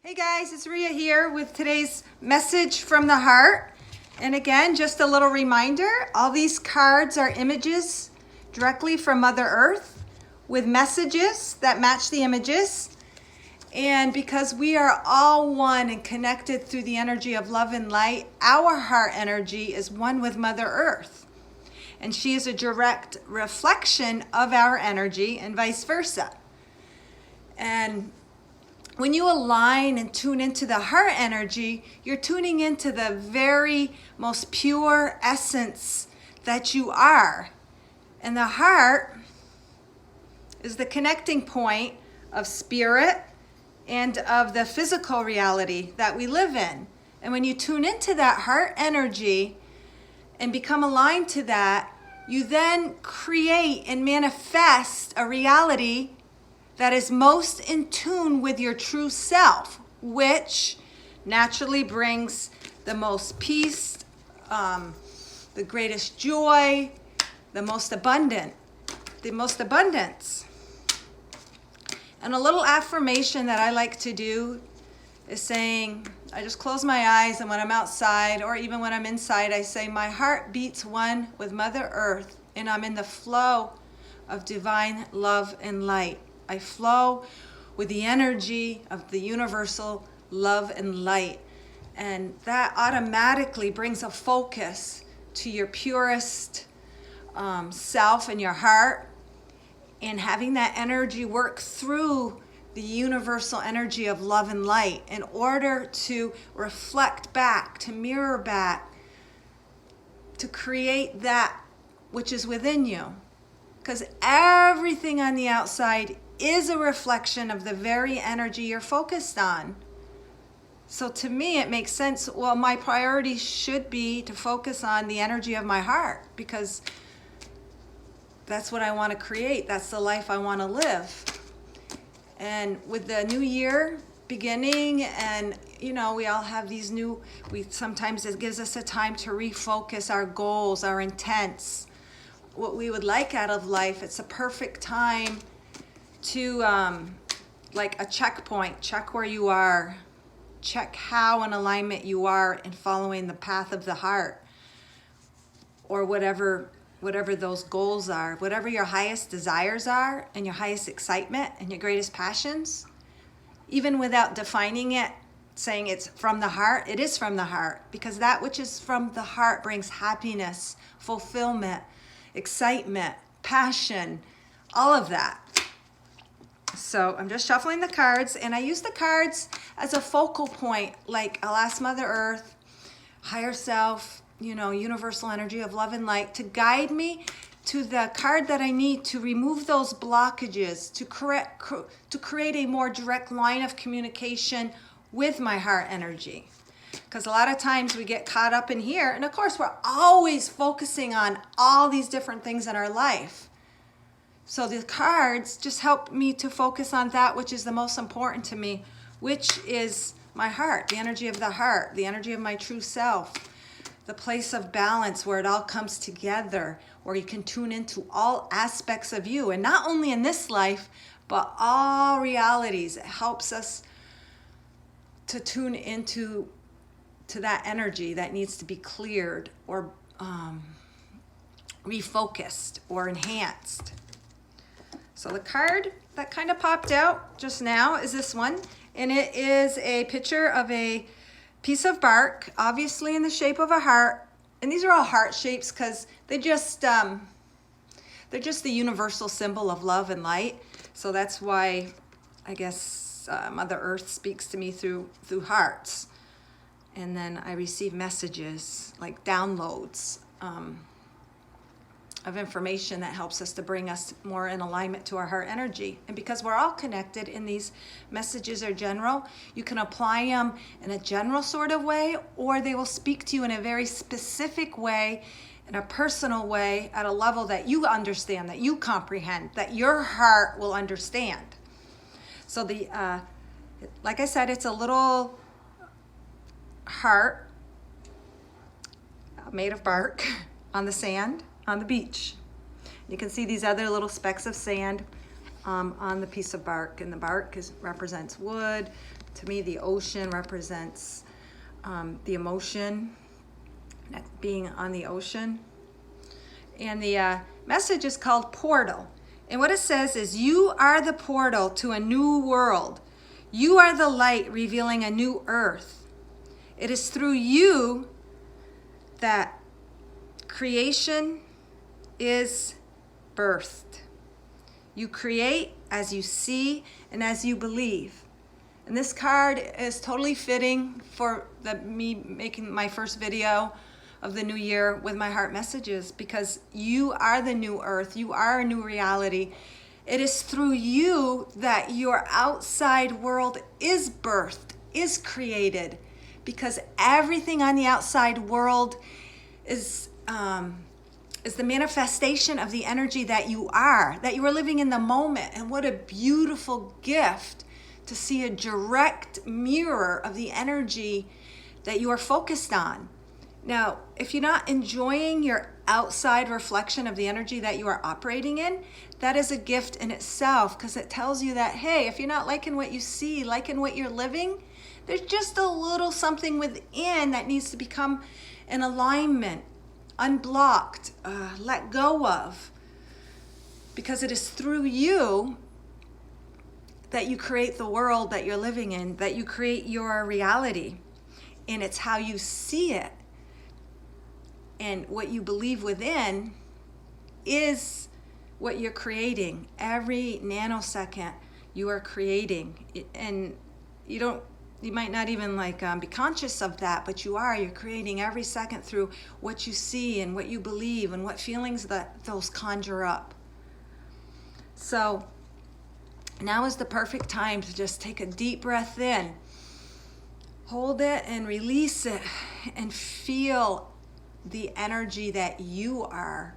Hey guys, it's Ria here with today's message from the heart. And again, just a little reminder, all these cards are images directly from Mother Earth with messages that match the images. And because we are all one and connected through the energy of love and light, our heart energy is one with Mother Earth. And she is a direct reflection of our energy and vice versa. And when you align and tune into the heart energy, you're tuning into the very most pure essence that you are. And the heart is the connecting point of spirit and of the physical reality that we live in. And when you tune into that heart energy and become aligned to that, you then create and manifest a reality that is most in tune with your true self, which naturally brings the most peace, the greatest joy, the most abundance. And a little affirmation that I like to do is saying, I just close my eyes, and when I'm outside or even when I'm inside, I say, my heart beats one with Mother Earth, and I'm in the flow of divine love and light. I flow with the energy of the universal love and light. And that automatically brings a focus to your purest self and your heart. And having that energy work through the universal energy of love and light in order to reflect back, to mirror back, to create that which is within you. Because everything on the outside is a reflection of the very energy you're focused on. So to me, it makes sense. Well, my priority should be to focus on the energy of my heart, because that's what I want to create. That's the life I want to live. And with the new year beginning, and we all have these sometimes it gives us a time to refocus our goals, our intents, what we would like out of life. It's a perfect time to like a checkpoint, check where you are, check how in alignment you are in following the path of the heart, or whatever those goals are, whatever your highest desires are and your highest excitement and your greatest passions, even without defining it, saying it's from the heart, it is from the heart, because that which is from the heart brings happiness, fulfillment, excitement, passion, all of that. So I'm just shuffling the cards, and I use the cards as a focal point. Like, I'll ask Mother Earth, higher self, universal energy of love and light, to guide me to the card that I need to remove those blockages, to create a more direct line of communication with my heart energy. Because a lot of times we get caught up in here, and of course we're always focusing on all these different things in our life. So the cards just help me to focus on that which is the most important to me, which is my heart, the energy of the heart, the energy of my true self, the place of balance where it all comes together, where you can tune into all aspects of you, and not only in this life, but all realities. It helps us to tune into that energy that needs to be cleared or refocused or enhanced. So the card that kind of popped out just now is this one, and it is a picture of a piece of bark, obviously in the shape of a heart. And these are all heart shapes because they're just the universal symbol of love and light. So that's why I guess Mother Earth speaks to me through hearts. And then I receive messages, like downloads of information that helps us to bring us more in alignment to our heart energy. And because we're all connected, and these messages are general, you can apply them in a general sort of way, or they will speak to you in a very specific way, in a personal way, at a level that you understand, that you comprehend, that your heart will understand. So like I said, it's a little heart made of bark on the sand on the beach. You can see these other little specks of sand on the piece of bark, and the bark represents wood, To me, the ocean represents the emotion, being on the ocean. And the message is called Portal. And what it says is, you are the portal to a new world. You are the light revealing a new earth. It is through you that creation is birthed. You create as you see and as you believe. And this card is totally fitting for me making my first video of the new year with my heart messages, because you are the new earth. You are a new reality. It is through you that your outside world is birthed, is created, because everything on the outside world is the manifestation of the energy that you are living in the moment. And what a beautiful gift to see a direct mirror of the energy that you are focused on. Now, if you're not enjoying your outside reflection of the energy that you are operating in, that is a gift in itself, because it tells you that, hey, if you're not liking what you see, liking what you're living, there's just a little something within that needs to become in alignment, unblocked, let go of. Because it is through you that you create the world that you're living in, that you create your reality. And it's how you see it. And what you believe within is what you're creating. Every nanosecond you are creating. And you might not even be conscious of that, but you're creating every second through what you see and what you believe and what feelings that those conjure up. So now is the perfect time to just take a deep breath in, hold it and release it, and feel the energy that you are.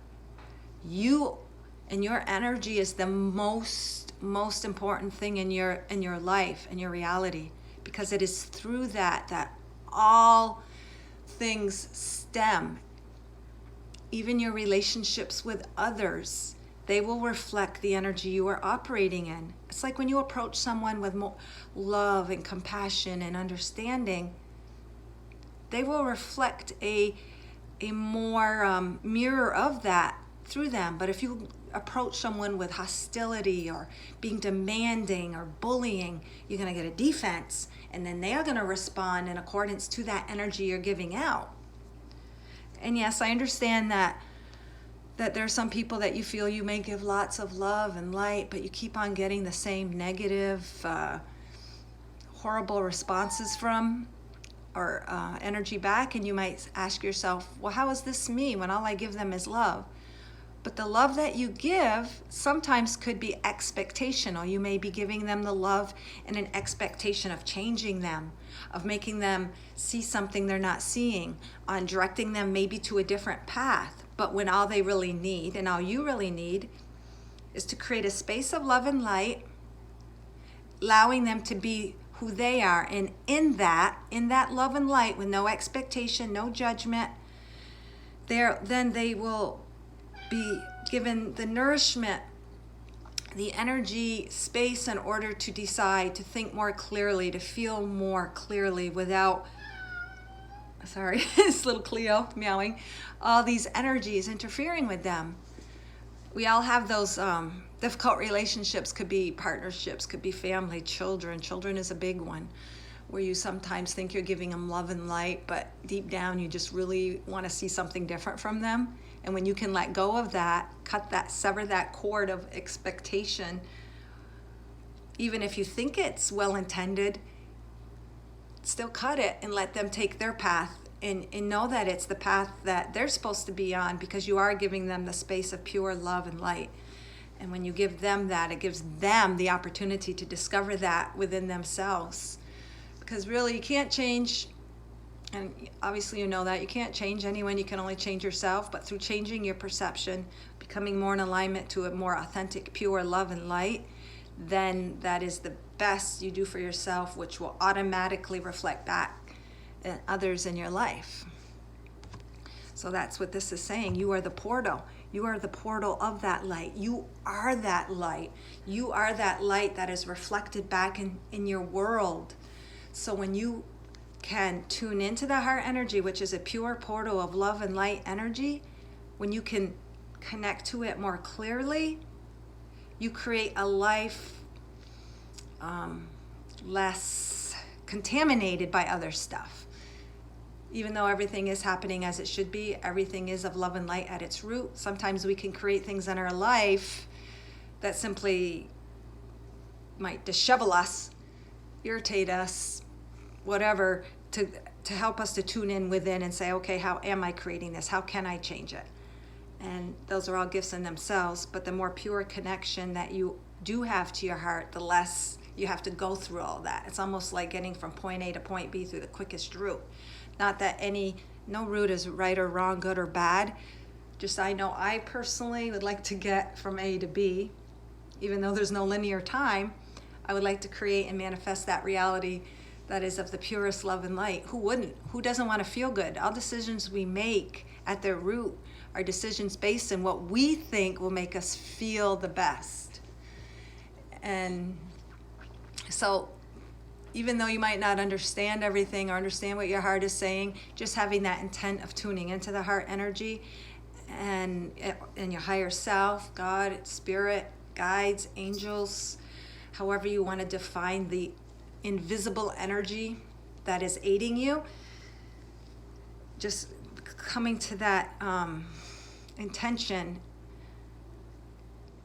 You and your energy is the most important thing in your life and your reality, because it is through that all things stem. Even your relationships with others, they will reflect the energy you are operating in. It's like when you approach someone with more love and compassion and understanding, they will reflect a more mirror of that through them. But if you approach someone with hostility or being demanding or bullying, you're going to get a defense, and then they are going to respond in accordance to that energy you're giving out. And yes, I understand that there are some people that you feel you may give lots of love and light, but you keep on getting the same negative, horrible responses from, or energy back, and you might ask yourself, well, how is this me when all I give them is love? But the love that you give sometimes could be expectational. You may be giving them the love in an expectation of changing them, of making them see something they're not seeing, on directing them maybe to a different path. But when all they really need, and all you really need, is to create a space of love and light, allowing them to be who they are, and in that love and light, with no expectation, no judgment, then they will be given the nourishment, the energy, space, in order to decide, to think more clearly, to feel more clearly, without, sorry, this little Cleo meowing, all these energies interfering with them. We all have those difficult relationships. Could be partnerships, could be family, children. Children is a big one, where you sometimes think you're giving them love and light, but deep down you just really want to see something different from them. And when you can let go of that, sever that cord of expectation, even if you think it's well-intended, still cut it and let them take their path, and know that it's the path that they're supposed to be on, because you are giving them the space of pure love and light. And when you give them that, it gives them the opportunity to discover that within themselves. Because really, you can't change, and obviously you know that, you can't change anyone, you can only change yourself. But through changing your perception, becoming more in alignment to a more authentic, pure love and light, then that is the best you do for yourself, which will automatically reflect back in others in your life. So that's what this is saying. You are the portal. You are the portal of that light. You are that light. You are that light that is reflected back in your world. So when you can tune into the heart energy, which is a pure portal of love and light energy, when you can connect to it more clearly, you create a life less contaminated by other stuff. Even though everything is happening as it should be, everything is of love and light at its root. Sometimes we can create things in our life that simply might dishevel us, irritate us, whatever, to help us to tune in within and say, okay, how am I creating this? How can I change it? And those are all gifts in themselves, but the more pure connection that you do have to your heart, the less you have to go through all that. It's almost like getting from point A to point B through the quickest route. Not that no route is right or wrong, good or bad. Just I know I personally would like to get from A to B, even though there's no linear time. I would like to create and manifest that reality that is of the purest love and light. Who wouldn't? Who doesn't want to feel good? All decisions we make at their root are decisions based on what we think will make us feel the best. And so even though you might not understand everything or understand what your heart is saying, just having that intent of tuning into the heart energy and your higher self, God, spirit, guides, angels, however you want to define the invisible energy that is aiding you, just coming to that intention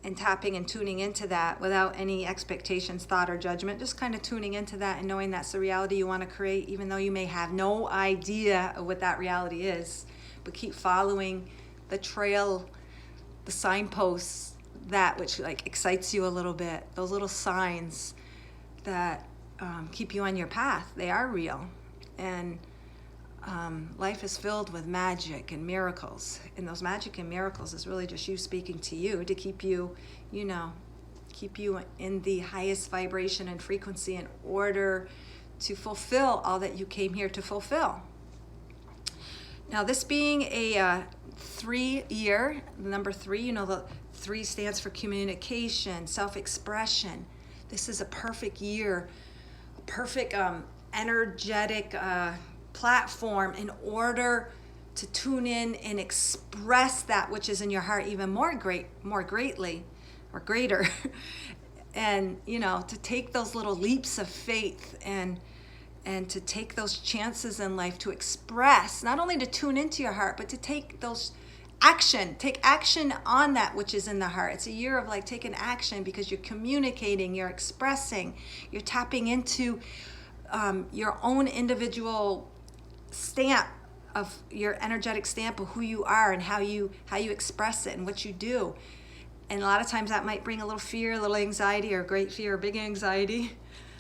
and tapping and tuning into that without any expectations, thought, or judgment, just kind of tuning into that and knowing that's the reality you want to create, even though you may have no idea of what that reality is, but keep following the trail, the signposts, that which like excites you a little bit, those little signs that keep you on your path. They are real. And life is filled with magic and miracles. And those magic and miracles is really just you speaking to you to keep you, keep you in the highest vibration and frequency in order to fulfill all that you came here to fulfill. Now, this being a 3-year, the number 3, the 3 stands for communication, self-expression. This is a perfect year, a perfect energetic platform in order to tune in and express that which is in your heart even more greatly or greater. And to take those little leaps of faith and to take those chances in life to express, not only to tune into your heart, but to take action on that which is in the heart. It's a year of like taking action because you're communicating, you're expressing, you're tapping into your own individual stamp of your energetic stamp of who you are and how you express it and what you do. And a lot of times that might bring a little fear, a little anxiety, or great fear, or big anxiety.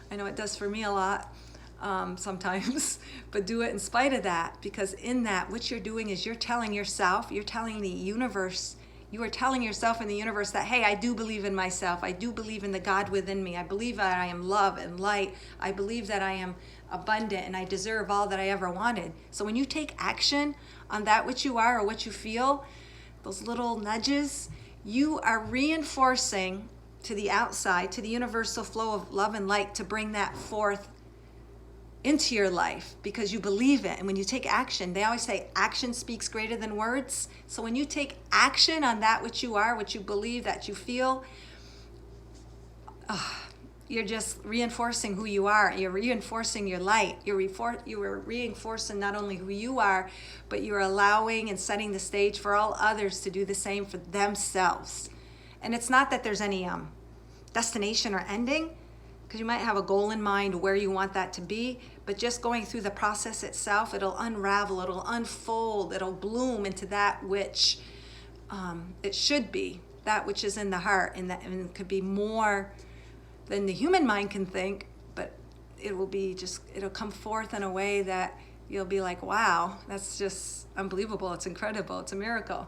I know it does for me a lot sometimes, but do it in spite of that, because in that, what you're doing is you're telling the universe, you are telling yourself in the universe that, hey, I do believe in myself. I do believe in the God within me. I believe that I am love and light. I believe that I am abundant and I deserve all that I ever wanted. So when you take action on that which you are or what you feel, those little nudges, you are reinforcing to the outside, to the universal flow of love and light, to bring that forth into your life because you believe it. And when you take action, they always say action speaks greater than words. So when you take action on that which you are, what you believe, that you feel, you're just reinforcing who you are. You're reinforcing your light. You are reinforcing not only who you are, but you're allowing and setting the stage for all others to do the same for themselves. And it's not that there's any destination or ending, because you might have a goal in mind where you want that to be, but just going through the process itself, it'll unravel, it'll unfold, it'll bloom into that which it should be, that which is in the heart, and it could be more than the human mind can think, but it'll come forth in a way that you'll be like, wow, that's just unbelievable, it's incredible, it's a miracle.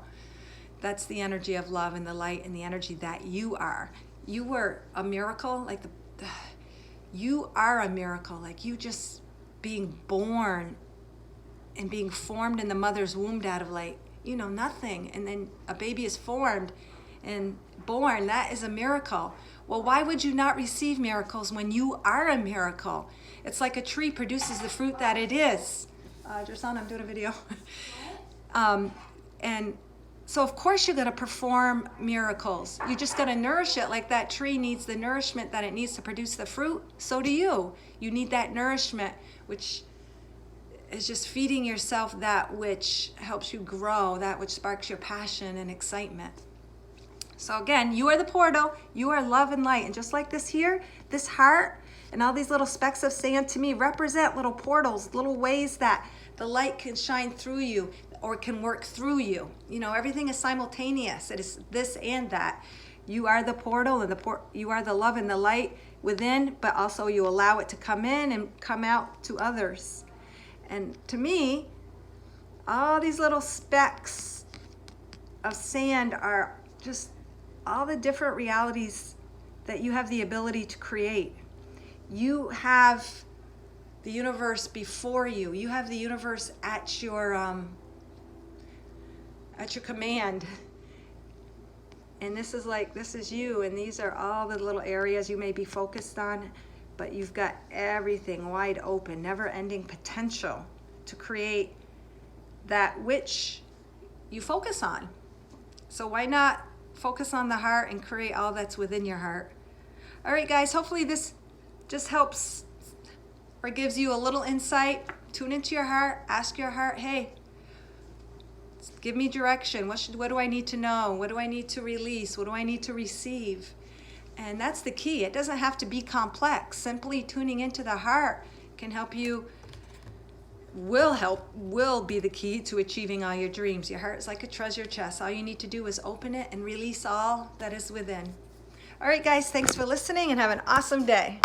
That's the energy of love and the light and the energy that you are. You were a miracle, you are a miracle, like you just being born and being formed in the mother's womb out of nothing. And then a baby is formed and born. That is a miracle. Well, why would you not receive miracles when you are a miracle? It's like a tree produces the fruit that it is. Jerson, I'm doing a video. And so of course you're going to perform miracles. You just got to nourish it like that tree needs the nourishment that it needs to produce the fruit. So do you. You need that nourishment, which is just feeding yourself that which helps you grow, that which sparks your passion and excitement. So again, you are the portal, you are love and light. And just like this here, this heart and all these little specks of sand to me represent little portals, little ways that the light can shine through you or can work through you. You know, everything is simultaneous. It is this and that. You are the portal and you are the love and the light within, but also you allow it to come in and come out to others. And to me, all these little specks of sand are just all the different realities that you have the ability to create. You have the universe before you. You have the universe at your command. And this is you, and these are all the little areas you may be focused on, but you've got everything wide open, never-ending potential to create that which you focus on. So why not focus on the heart and create all that's within your heart? All right, guys, hopefully this just helps or gives you a little insight. Tune into your heart, ask your heart, hey, give me direction. What do I need to know? What do I need to release? What do I need to receive? And that's the key. It doesn't have to be complex. Simply tuning into the heart can help you, will be the key to achieving all your dreams. Your heart is like a treasure chest. All you need to do is open it and release all that is within. All right, guys, thanks for listening and have an awesome day.